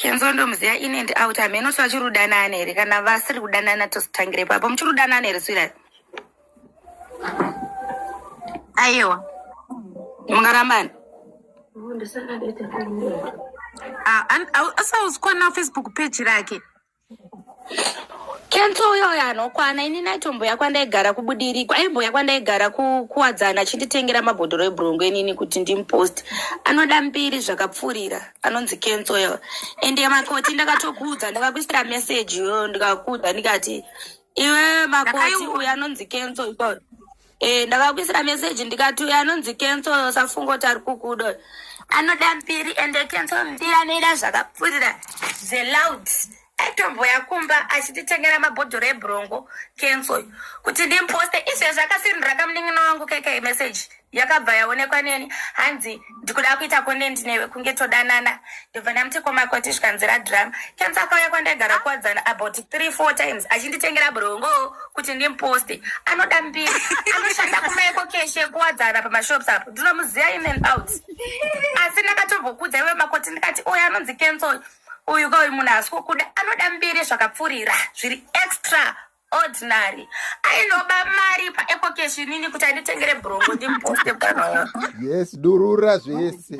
Kenzo ndomuziya in and out ameno twachirudanana here kana vasiri kudanana tositangire papo muchirudanana here swira aiwa mungaramani asauzikwa na Facebook page rake Kenzo uyo yanokwana ini naitomboya kwandaigara kubudiri kwaimboya kwandaigara kuwadzana chinditengera mabhodhoro ebhurungu enini kuti ndimpost anoda mbiri zvakapfurira anonzi Kenzo yo ende makoti ndakatokuudza ndakakuisira message yo ndikakuudza ndikati iwe makoti uyu anonzi Kenzo iko ndakakuisira message ndikati uyu anonzi Kenzo safungo tari kukudo anoda mbiri ende Kenzo mbiri anoida zvakapfurira zveloud aitomboya kumba achititengera mabhodhoro ebhurungu Kenzo kuti ndimposte izvezvo akasirindira kamunin'ina wangu keke message yakabva yaonekwa neni hanzi ndikuda kuita content newe kunge todanana ndibva ndamti komakoti zvikanzira drama Kenzo akauya kwandaigara kuwadzana about 3-4 times achinditengera bhurungu kuti ndimposte anoda mbiri anoshanda kumaiko keshe kuwadzana pamashops apo ndinomuziya in and out asi ndakatombokuudza iwe makoti ndikati uyu anonzi Kenzo uyu kauyu munhu asi kukuda anoda mbiri zvakapfurira zviri extra ordinary ainoba mari paepokeshi nini kuti anditengere bhurungu ndimposte pano yes durura zvese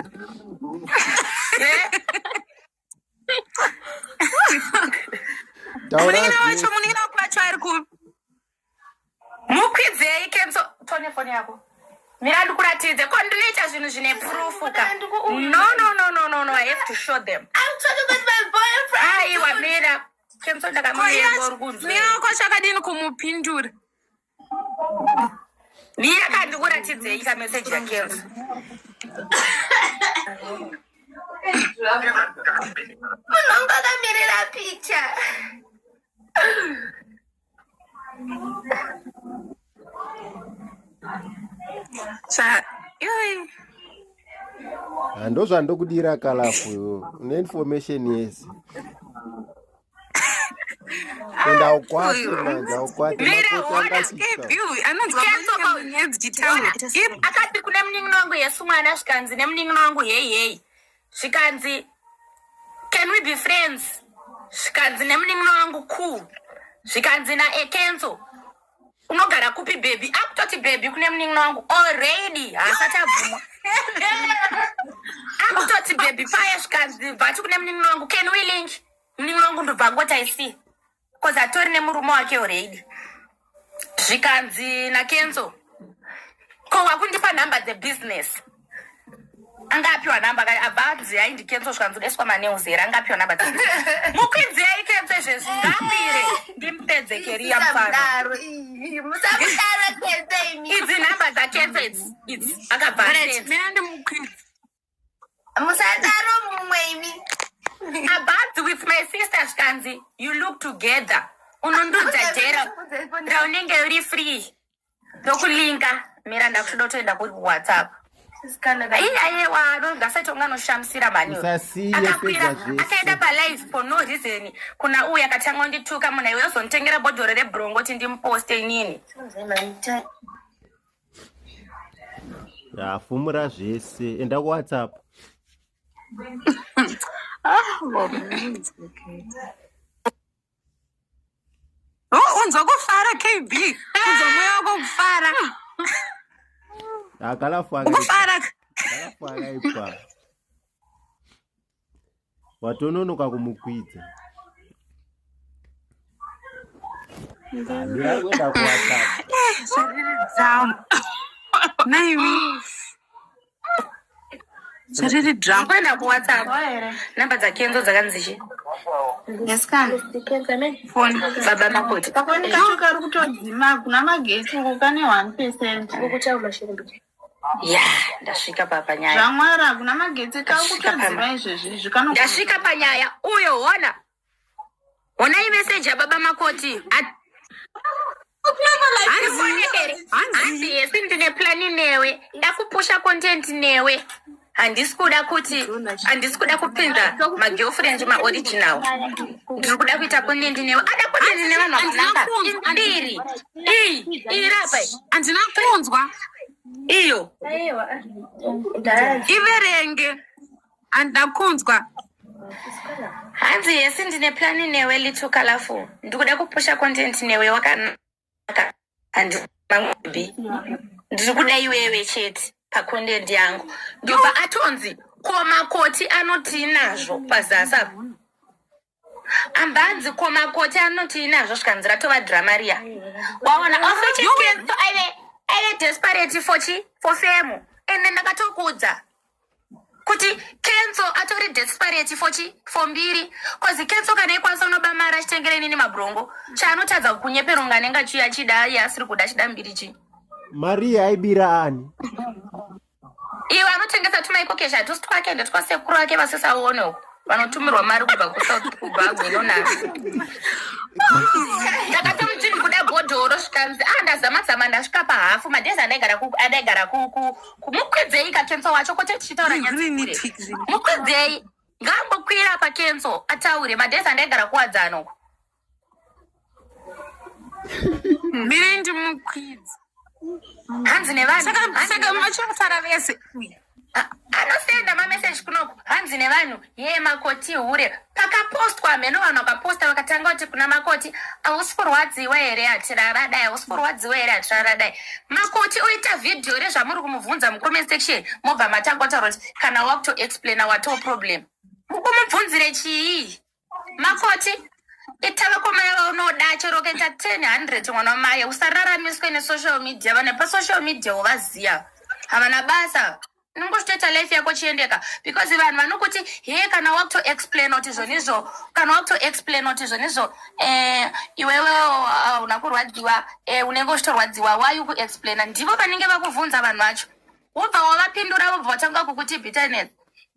muningina wacho ari ku mukwidzei Kenzo tone foni yako mira ndikuratidze ko ndinoita zvinhu zvine proof ka no I have to show them I'm talking with my boyfriend aiwa mira Kenzo ndakamuyego rukunzwe mira ko chakadini kumupindura mira kandikuratidze ka message ya Kenzo unonga kamirira picture ndo zvandokudira kalafu une information yese ndaukwati akati kune munin'ina wangu yesu mwana zvikanzi nemunin'ina wangu heihei zvikanzi can we be friends zvikanzi nemunin'ina wangu cool zvikanzi naEkenzo unogara kupi baby akutoti baby kune munin'ina wangu already haasati abvumwa akutoti baby paya zvikanzi bvati kune munin'ina wangu can we link munin'ina wangu ndobva ngoti isi because atori nemurume wake already zvikanzi naKenzo ko wakundipa nhamba dzebusiness angapiwa nhamba abadzi aindiKenzo zvikanzi udeswa maneuzera angapiwa nhamba dzebusiness mukwidzei Kenzo izvezvi ngapire ndimpedze keriya mufaro idzi nhamba dzaKenzo idzi akabva mina ndimukwidzi musadaro mumwe imi abadzi with my sister zvikanzi you look together unondudza jera raunenge uri free ndokulinka mira ndakutoda toenda kuWhatsApp aiwa ngasati unganoshamsira maniwo akaenda palive for no reason kuna uyu akatanga ndituka munhu iwe uzonditengera bhodhoro rebhurungu kuti ndimposte nini yafumura zvese enda kuWhatsApp unzwa kufara KB unzwa moyo wako kufara akalafara ipa watononoka kumukwidza ndira kwenda kuWhatsApp naiwi Sariri drama kwenda kuWhatsApp namba za Kenzo dzakanzishi yaskana phone baba makoti pakoni kacho kari kutodzima kuna magetsi kukane 1% ukucha umashirumbi ndasvika panyaya zvamwara kuna magetsi kari kutodzima izvezvi zvikano ndasvika panyaya uyo ona imessage yababa makoti hanzi yesi ndine plani newe ndakupusha content newe handisi kuda kupinza magirlfriend maoriginal ndiri kuda kuita content newe ada content nevanhu vakanaka mbiri iyi rapa handina kunzwa iyo iverenge handina kunzwa Hanzi yesi ndine plani newe little colorful. Ndikuda kupusha content newe wakanaka. And mangubi. Ndikuda iwewe chete pa content yangu. Ndoba atonzi koma koti anoti nazvo pazasa. Ambanzi koma koti anoti nazvo skanzira tova dramaria. Waona also chikenzo I desperate for fame. Ene ndakatokudza kuti Kenzo atori desperate for mbiri kozi Kenzo kana ikwanisa unobamara chitengere nini mabrongo chaanotadza kunyeperonga nenga chiya chida yasiri kuda chida mbiri chi Maria aibira ani iwe anotengesa tumaikokesha tusi twake ende twasekuru ake vasesaone uko vanotumirwa mari kubva kusouth kubva inonasi ndakati mutini kuda bhodhoro svikanzi ndazama ndasvika pahafu madhezi adaigara mukwidzeyi kakenzo wacho kote tichitaura nyadzikure mukwidzeyi ngambokwira pakenzo ataure madhezi andaigara kuwadzana uko Miri ndimukwidzi hanzi nevanhu saka machotara vese anosenda mameseji kunoko hanzi nevanhu ye makoti hure pakapostwa mheno vanhu vakaposta vakatanga kuti kuna makoti hausi kurwadziwa here hatiraradai hausi kurwadziwa here hatiraradai makoti oita vhidhiyo rezvamuri kumubvunza mucomment section mobva matanga kutaura kuti kana wakutoexplaina watowo problem mukumubvunzire chii makoti itava komaya vaunoda chero kuita 10-100 mwana wamaye usararamiswe nesocial media vane pasocial media wovaziya havana basa nongochitoita life yako chiendeka because vanhu vanokuti he kana wakutoexplain kuti zvonizvo kana wakutoexplain kuti zvonizvo iwewe una kurwadziwa unenge uchitorwadziwa why ukuexplaina ndivo vanenge vakuvhunza vanhu vacho wobva wavapindura vobva vatanga kukuti bitterness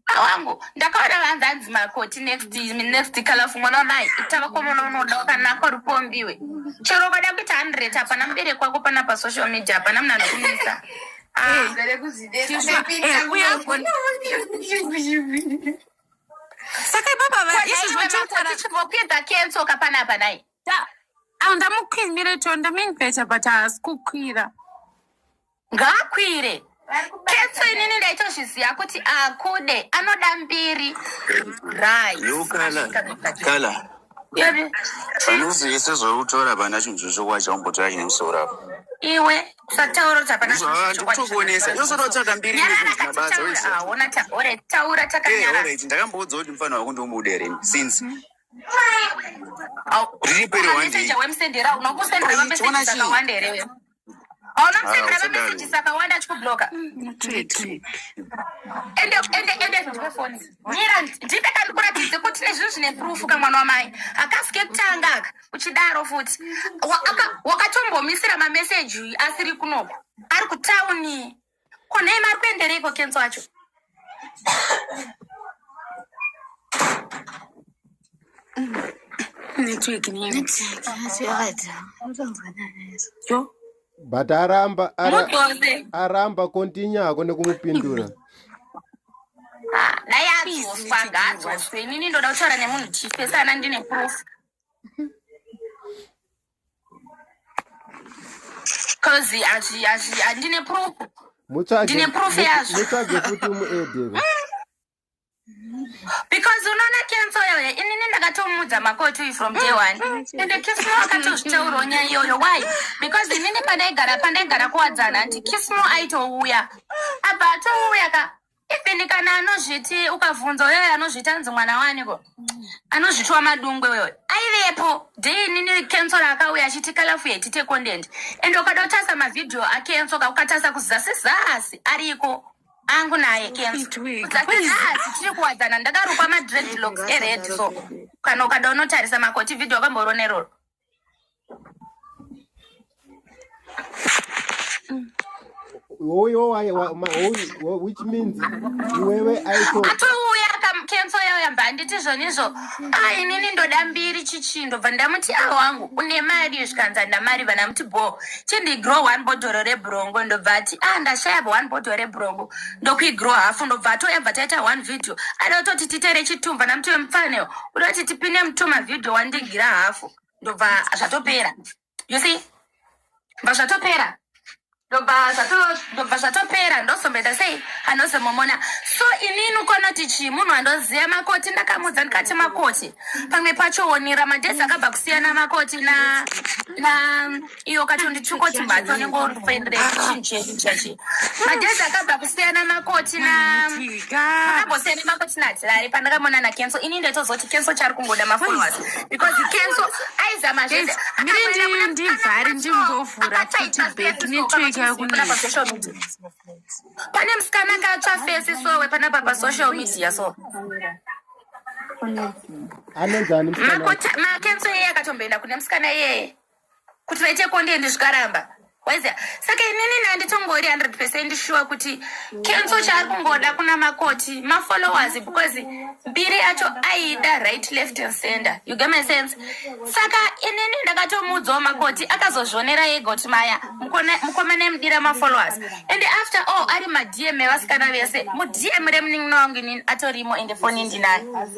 awangu ndakaona vanzanzi makoti next colorful mwana wamai itava komona unoda wakanaka uri pombiwe chero ukada kuita 100 hapana mubereki kwako pana pasocial media hapana munhu anokumisa saka baba izvozvochimbopedza kenzo kapanapa nai ndamukwimire to ndamingpeta but haasi kukwira ngaakwire kenzo inini ndaitozviziva kuti akude anoda mbiri kala vanoziisa zvautora pana chinhu chozvokwa chaumbotora chine musoro apo iwe usataura kuti hapana tokuonesa inosoda kutsvaka mbiri taura takanyara ndakamboudza kuti mufanira wakundomuda here since riri meseja wemusendera unokusendera mameseji sakawanda here aunomusendera mameseji sakawanda achikubloka ende ndipefoni mira ndipekandikuratidze kuti nezvinhu zvine proof kamwana wamai akasike kutanga aka uchidaro futi wakatombomisira mameseji asiri kunoko ari kutauni konei mari kuendereiko kenzo wacho but aramba continue ako nekumupindura dai adzoswa ngaadzoswe inini ndoda kutaura nemunhu chifesana ndine proof cause handine proof ndine proof yazvo mutsvage futi muedhe because unoona kenzo yoyo inini ndakatomudza makoti from day one ende kismo akatozvitaurawo nyaya iyoyo why because inini pandaigara kuwadzana hanti kismo aitouya abva atouya ka even kana anozviti ukavhunza uyoyo anozviti anzi mwana waniko anozvitwa madungwe uyoyo aivepo dei inini kenzo raakauya achiti kalafu yetite content ende ukada kutasa mavhidhiyo akenzo ukatasa kuzasi ariko angu naye kenzo tiri kuwadzana ndakarukwa madreadlocks ered so kana ukada unotarisa makoti vhidhiyo akamboronero which means iwewe atouya kenzo yoyo mbanditi zvonizvo inini ndoda mbiri chichindo bva ndamuti wangu une mari zvikanza ndamari vanamuti chindigrow 1 bhodhoro rebhurongo ndobva ati ndashayabva 1 bhodhoro rebhurongo ndokuigrow hafu ndobva atoyabva taita 1 vhidhiyo adototi titere chitumba namuti wemupfaneo udoti tipinde mutuma vhidhiyo wandigira hafu ndobva zvatopera you see bva zvatopera ndobva zvatopera ndosombeta sei anozomomona so inini ukonoti chi munhu andoziva makoti ndakamudza ndikati makoti pamwe pachoonera madhezi akabva kusiyana makoti na iyo katonditsukoti mbatso nengorufendirekuchinchechichechi madhezi akabva kusiyana makoti akambosiyana makoti nadhirari pandakamona nakenso ini ndetozoti kenso chari kungoda mafollowers because kenso aizama zvese ndibvari ndimbovhura futi bheki network pane musikana akatsva fesi sowe panapa pasocial media so anonzani makenso iyeye akatomboenda kune musikana iyeye kuti vaite kondendi zvikaramba waiziya saka inini nanditongori 100% sure kuti kenso chaari kungoda kuna makoti mafollowers because mbiri yacho aida right left and center you get my sense saka inini ndakatomudzawo makoti akazozvonera ega kuti maya mukomana emudira mafollowers and after all ari madm evasikana vese mudm remunin'ina wangu inini atorimo ende foni ndinayo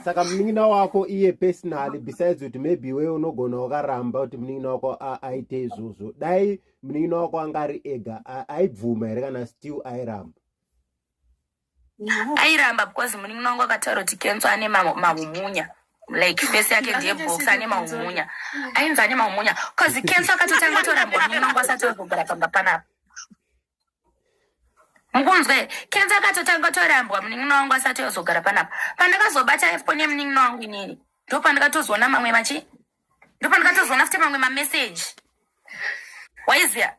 saka munin'ina wako iye personally besides kuti maybe wewe unogona wakaramba kuti munin'ina wako aite izvozvo dai munin'ina wako anga ari ega aibvuma here kana still airamba because munin'ina wangu akataura kuti kenso ane mahumunya like face yake ndiye box ane mahumunya ainzi ane mahumunya because kenso akatotanga toramba munin'ina wangu asati kugara pamba panapa mukunzwe kenso akatotanga torambwa munin'ina wangu asati ozogara panapa pandakazobata foni yemunin'ina wangu inini ndo pandakatozoona mamwe futi mamwe mameseji waiziya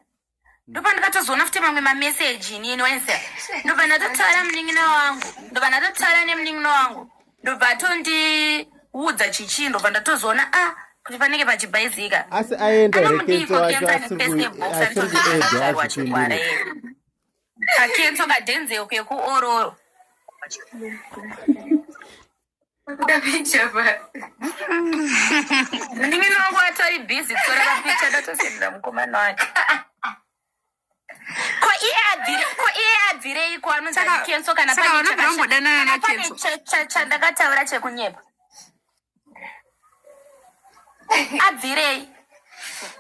ndopa ndikatozoona futi mamwe mameseji inini waiziya ndobva ndatotaura munin'ina wangu ndobva ndatotaura nemunin'ina wangu ndobva tondiudza chichi ndobva ndatozoona kuti panenge pachibhaizika asi aenda rekenso wacho asiri akenso kadhenzewo kekuororo munin'ina wangu atori bhizi kutora mapicha ndatosendera mukomana wacho ko iye abvirei ko anonzi kenso kana pane chandakataura chekunyepa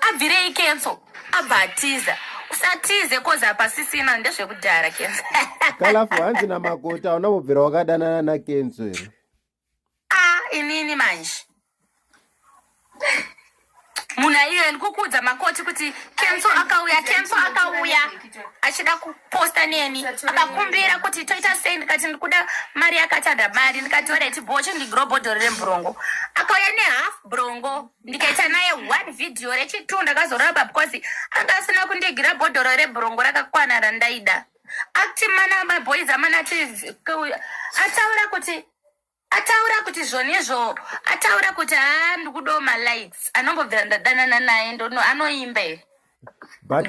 abvirei kenso abva atiza usatize koza pasisina ndezvekudhara kenso kalafu hanzi namakoti hauna kubvira wakadanana nakenso here inini manje munhu aiyo ndikukudza makoti kuti kenso akauya achida kuposta neni akakumbira kuti toita sei ndikati ndikuda mari yakatanda mari ndikati alright bocho ndigrobhodhoro remburongo akauya nehalf brongo ndikaita naye 1 video rechitu ndakazoramba because angasina kundigira bhodhoro rebhurongo rakakwana randaida akti mana maboys amana ataura kuti zvonizvo ataura kuti ndikudawo malikes anongobvira ndadanana naye ndono anoimba here but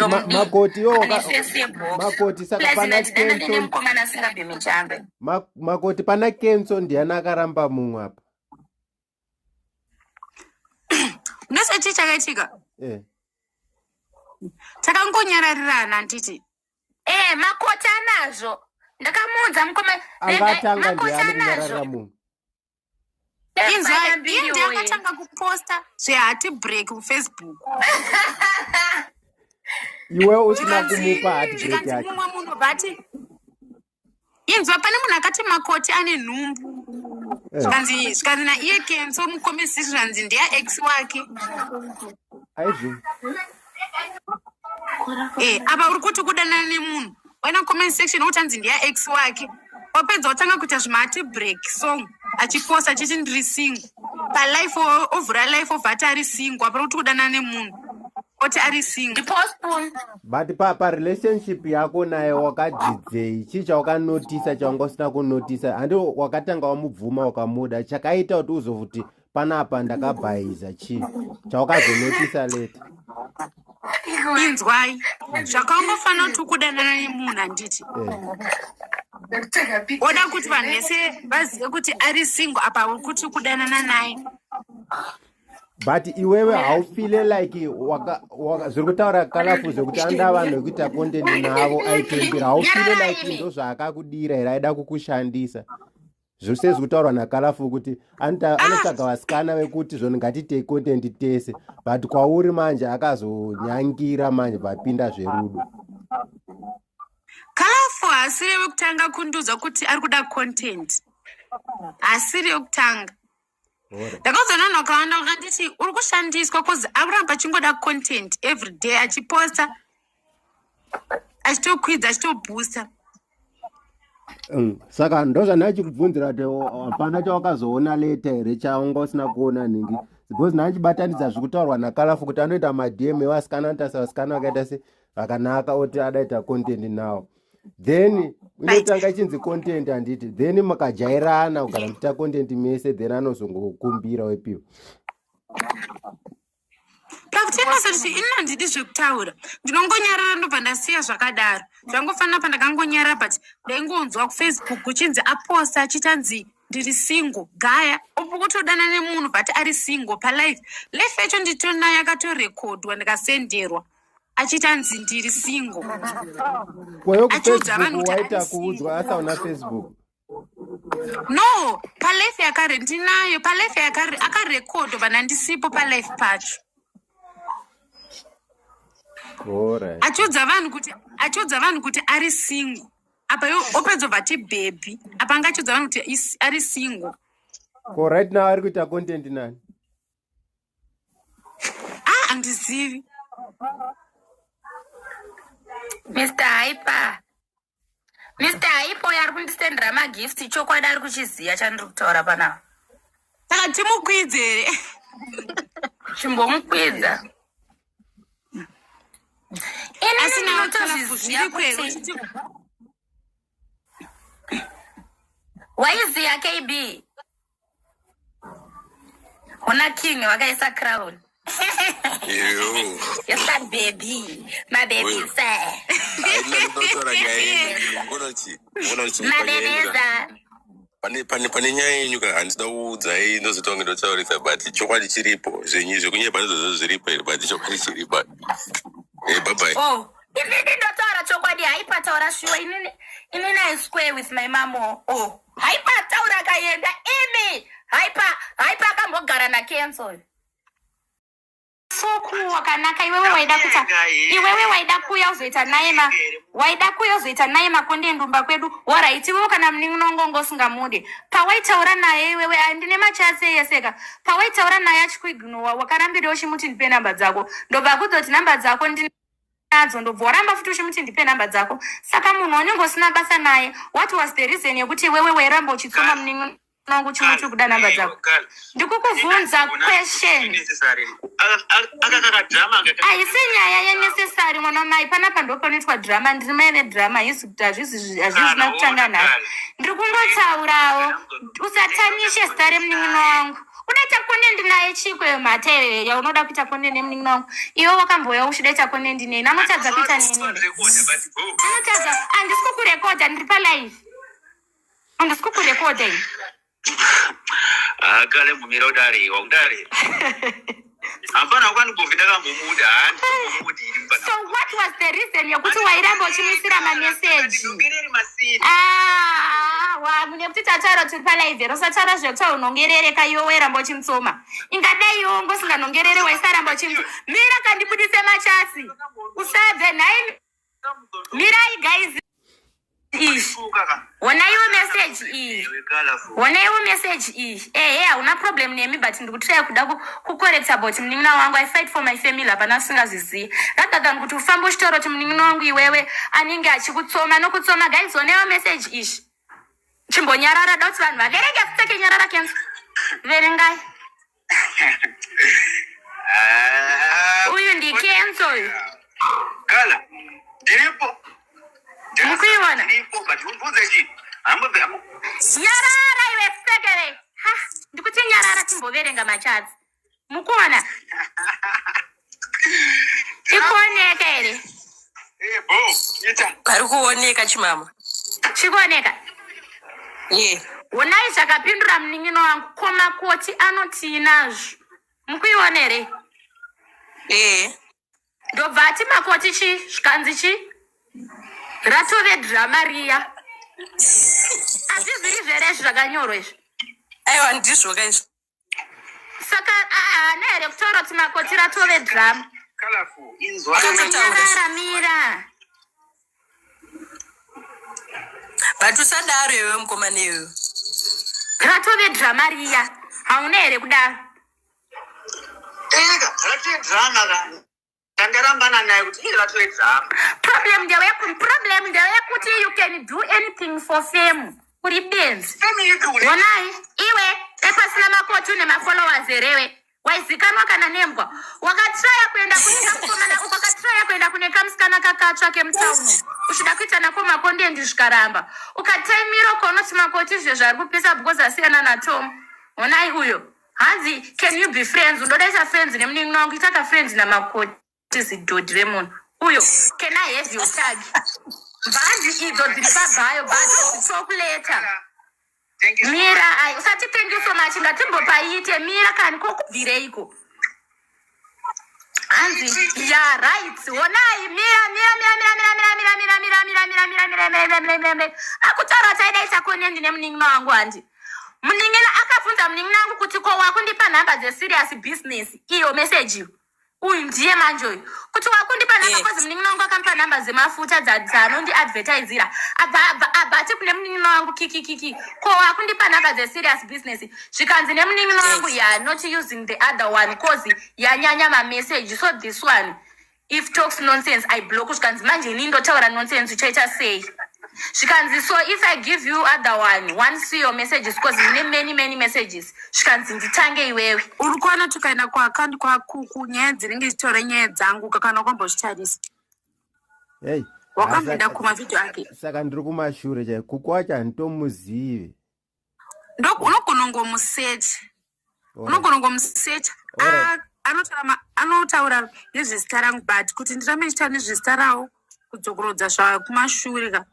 makoti saka pana kenso mukomana asingabhemi chambe makoti pana kenso ndiani akaramba mumwe apa ndosati chakaitika takangonyararirana nditi makoti anazvo ndakamuudza mukomana angatanga ndiani kunyararira munhu iye ndiakatanga kuposta zvehati break mufacebook iwe usina kumupa hati break yake mumwe munhu bati inzwa pane munhu akati makoti ane nhumbu zvikanzi naiye kenso mukomesi zvanzi ndeyaex wake aizvi apa uri kuti kudanana nemunhu waina comment section utanzi ndeyaex wake wapedza utanga kuita zvimati break song achiposta achiti ndiri single palife ovhura life of ati ari single apari kuti kudanana nemunhu oti ari single but parelationship yako naye wakadzidzei chii chawakanotisa chawanga usina kunotisa handi wakatanga wamubvuma wakamuda chakaita kuti uzovuti panapa ndakabhayiza chii chawakazonotisa leta inzwai zvakaungofanira kuti kudanana nemunhu handiti oda kuti vanhu vese vazive kuti ari single apa uri kuti kudanana naye but iwewe haufile like zviri kutaura kalafu zvekuti anda vanhu vekuita kontenti navo aitembera haufile like ndo zvaakakudira here aida kukushandisa zvose zvekutaurwa naKalafu kuti anotsvaga vasikana vekuti zvoni ngatitei content tese, but kwauri manje akazonyangira manje vapinda zverudo. Kalafu haasiri wekutanga kundiudza kuti ari kuda content, haasiri wekutanga. Ndakazona vakawanda vakanditi uri kushandiswa kozi akuramba achingoda content every day achiposta achitokwidza achitoboosta. Saka ndozvanachikubvunzira kuti hapana chawakazoona leta here chaunga usina kuona nhingi, because nachibatanidza zvekutaurwa naKalafu kuti anoita madm evasikana anotarisa vasikana vakaita se vakanaka oti adaita content nawo, then inotanga ichinzi content handiti, then makajairana kugara muchiita content mese, then anozongokumbira wepiwa. Pakuti inozoti ini handidi zvekutaura, ndinongonyarara ndobva ndasiya zvakadaro. Zvangofanira pandakangonyarara but ndaingonzwa kuFacebook kuchinzi aposta achitanzi ndiri single gaya, upo kutodana nemunhu but ari single palife. Life yacho nditonayo akatorekodwa ndikasenderwa achitanzi ndiri single. Kweyo kuFacebook waita kuudzwa asaona Facebook? No, palife yakare ndinayo, palife yakare akarekodwa bana ndisipo palife pacho. Achiudza vanhu kuti ari single. Apa opedza vati baby. Apa angachiudza vanhu kuti ari single. Ko right now ari kuita content nani? Handizivi. Mr. Hyper yari kundisendera magift chokwadi ari kuchiziya chandiri kutaura panapa. Saka timukwidze here. Chimbomukwidza. Waiziya KB una king wakaisa crown. Yes, that baby, my baby sir. My baby sir. Pane nyaya yenyu ka handida kuudzai ndozotonga ndotaurisa but chokwadi chiripo zvenyu zvekunyeba ndizvo zviripo here but chokwadi chiripo. Bye bye. Oh, inini ndotaura chokwadi haipataura shuwa inini I square with my mom. Oh, haipataura kaenda imi haipa akambogara nacancel. Soku wakanaka iwewe waida kuya uzoita naye makonde ndumba kwedu waraiti wewe kana mningongo usingamude pawaitaura naye iwewe andine machase yeseka pawaitaura naye achikuignore wakarambira uchimuti ndipe namba dzako ndobva kuzoti namba dzako ndinadzo ndobva waramba futi uchimuti ndipe namba dzako saka munhu unenge usina basa naye what was the reason yekuti wewe wairamba uchitsoma mningongo nangu chimuti kuda namba dzako ndikukuvunza question aisi nyaya yenecessary mwana mai panapa ndopanoitwa drama ndirimaine drama hazvizina kutanga nazo ndiri kungotsaurawo usatamishe zita remunin'ino wangu udaita kondendi naye chikwe mate yaunoda kuita kondendi nemunin'ino wangu iwe wakambouya uchidaita kondendi neni anotadza kuita neni anotadza handisi kukurekodha ndiri palive handisi kukurekodha ini kale mumira udare waudare hapana kwani kuvida kambomuda handimumudi so what was the reason yokuti wairamba uchimisira mameseji nekuti tataura tiri palive rosataura zvekuti unongerereka iwe wairamba uchimutsoma ingadai iwe ungosinganongerere waisaramba uchimutsoma mira kandibudise machasi usabve nhai mirai guys wanaiwo message iyi hauna problem nemi but ndikutry kuda kucorrect about munin'ina wangu I fight for my family hapana usingazizivi rather than kuti ufambe uchitaura kuti munin'ina wangu iwewe anenge achikutsoma nokutsoma guys wanaiwo message ishi chimbonyarara da kuti vanhu vaverenge futeke nyarara kenzo verengai uyu ndikenzo uyu kala ndiripo mukuiona nyarara iwe futekere ndikuti nyarara timboverenga machatsi mukuona ikuoneka here pari kuoneka chimama chikuoneka onai zvakapindura munin'ino wangu komakoti anotiinazvo mukuiona here ndobva ati makoti chi zvikanzi chi ratove drama riya hazviziri zvere zvakanyorwa izvi aiwa ndizvo kaizvo saka haana here kutaura kuti makoti ratove drama Colorful. Inzwa. nyarara mira but usadaro iwewe mukomana iwewe ratove drama riya hauna here kudaro Ega, ratwe drama kani. Tangarambana naye kuti ratwe drama. problem ndeyekuti you can do anything for fame uri benzi Femi yuko ule. onai iwe epasina makoti une mafollowers herewe waizikanwa kana nembwa wakatraya kuenda kuneka mukomana ukakatraya kuenda kuneka musikana kakatsva kemutauno uchida kuita nako makondendi zvikaramba ukataimira ukaonoti makoti izvo zvari kupisa because asiyana natom onai uyo hanzi can you be friends undodaita friends nemunin'ina wangu itaka friends namakoti zidhodhi remunhu uyo can I have your tag mbanzi idzo dziri pabhayo but zitokuleta Thank you. mira ai usati thank you so much ngatimbopaite mira kani kokubvireiko hanzi ya right onai mira akutaura taidaisa konendi nemunin'ina wangu handi munin'ina akabvunza munin'ina wangu kuti ko wakundipa nhamba dzeserious business iyo meseji uyu ndiye manje uyu kuti wakundipa nhamba kozi munin'ina wangu akampa nhamba dzemafuta dzanondiadvertisira abati kune munin'ina wangu kikikiki ko wakundipa nhamba dzeserious business zvikanzi nemunin'ina wangu ya not using the other one cause yanyanya mamessage so this one if talks nonsense I block zvikanzi manje ini ndotaura nonsense uchaita sei zvikanzi so if I give you other one see your messages because mune many messages zvikanzi nditange iwewe uri kuona tukaenda kuaccount kunyaya dzinenge zichitora nyaya dzangu kakana kwambozvitarisa Hey. wakamboenda kumavhidhio ake Saka ndiri kumashure chai kuku wacho handitomuzive. unogona kungomusecha Alright. anotaura nezvezita rangu but kuti ndirambe ndichita nezvezita rawo kudzokorodza zvakumashure ka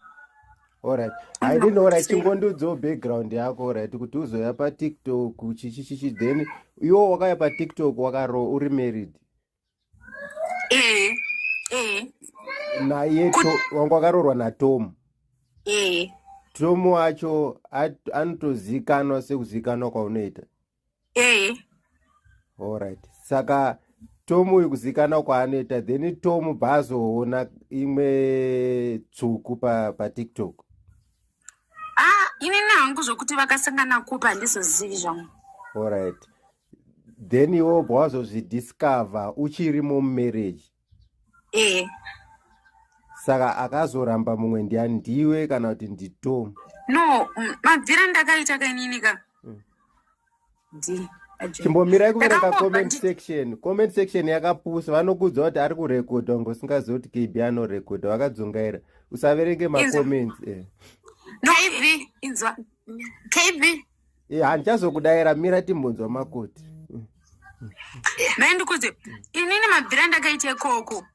Alright. I didn't know right chingondudzo background yako right kuti uzoya pa TikTok chichichichi then iwo wakaya pa TikTok wakaro uri married. Naye wangu wakarorwa naTom. Tom wacho anotozikanwa sekuzikanwa kwaunoita. Alright. Saka Tom uyu kuzikanwa kwaanoita then Tom bazoona imwe tsvuku pa TikTok. inini hangu zvokuti vakasangana kupa handizozivi zvangu Alright. Then iwo bwazozvidiscover uchiri mumarriage. Saka akazoramba mumwe ndiani ndiwe kana kuti ndiTom? no mabvira ndakaita kainini ka Chimbomirai kuvereka comment section yakapusa vanokudza kuti ari kurekodha ngosingazivi kuti KB anorekodha vakadzungaira usaverenge macomments KB inzwa KB handichazokudayira mira timbonzwa makoti maindikuti inini mabvira ndakaita ikoko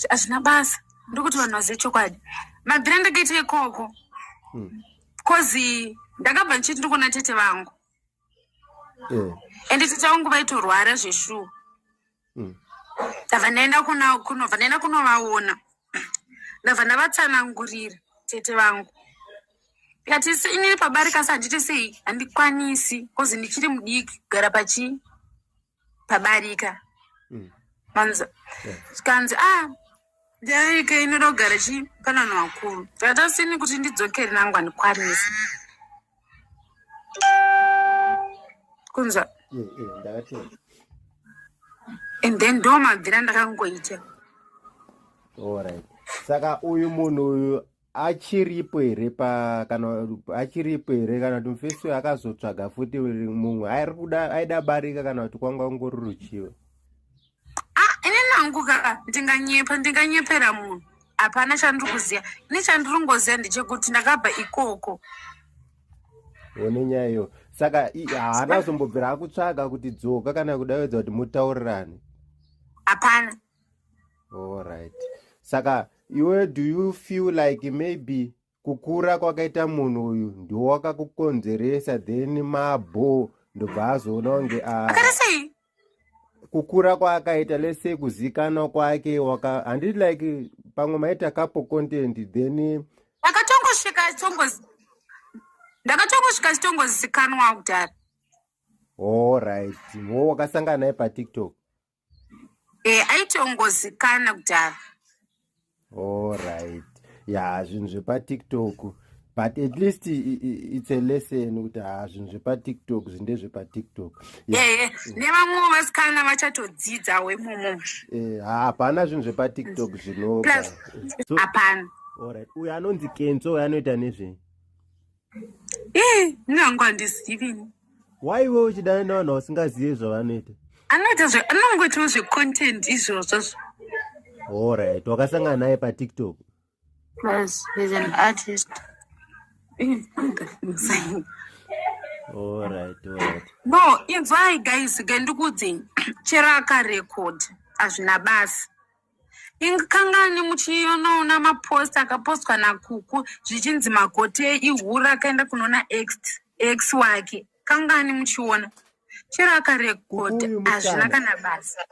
hazvina basa ndokuti vanhu vazive chokwadi mabvira ndakaita ikoko kozi ndakabva ndichiti ndikuona tete vangu ende tete vangu vaitorwara zveshuwa ndabva ndaenda kunovaona ndabva ndavatsanangurira tete vangu ikati inini pabarika handiti sei handikwanisi kozi ndichiri mudiki kugara pabarika manza zvikanzi ndarika inoda kugara pana vanhu vakuru ndatasini kuti ndidzokere nangu handikwanisi kunzwa and then ndo mabvira ndakangoita alright. Saka uyu munhu uyu achiripo here kana kuti mufesi akazotsvaga futi mumwe aida barika kana kuti kwanga ungori ruchiva? inini hangu kaka ndinganyepera munhu hapana chandiri kuziva ini chandiri ngoziva ndechekuti ndakabva ikoko one nyaya iyo. Saka haana zombobvira akutsvaga kuti dzoka kana kudavedza kuti mutaurirane? hapana. Alright. Saka iwe do you feel like maybe kukura kwakaita munhu uyu ndiwo wakakukonzeresa then mabho ndobva azoona kunge akatasei kukura kwaakaita lese kuzikanwa kwake handiti like pamwe maita couple content then akatongosvika ndakatongosvika chitongozikanwa kudhara. Alright. Wo wakasangana naye paTikTok. Aitongozikana kudhara. Alright. Yeah, zvinhu zvepaTikTok. But at least it's a lesson kuti zvinhu zvepaTikTok zvinde zvepaTikTok. Nevamwe vasikana vachatodzidzawo imomo. Hapana zvinhu zvepaTikTok zvinopa. Hapana. Alright. Uyu anonzi Kenzo anoita nezve. Nyangu handizivi. Why iwe uchidana navanhu vasingazivi zvavanoita? Anongoitawo zvecontent izvozvo. Alright. Wakasangana naye paTikTok? Yes, he's an artist. Alright. No, inzwai guys, gendikudze chero akarecord hazvina basa. Kangani muchionaona mapost akapostwa naKuku zvichinzi Magote ihura akaenda kunoona ex wake. Kangani muchiona chero akarecord hazvina kana basa.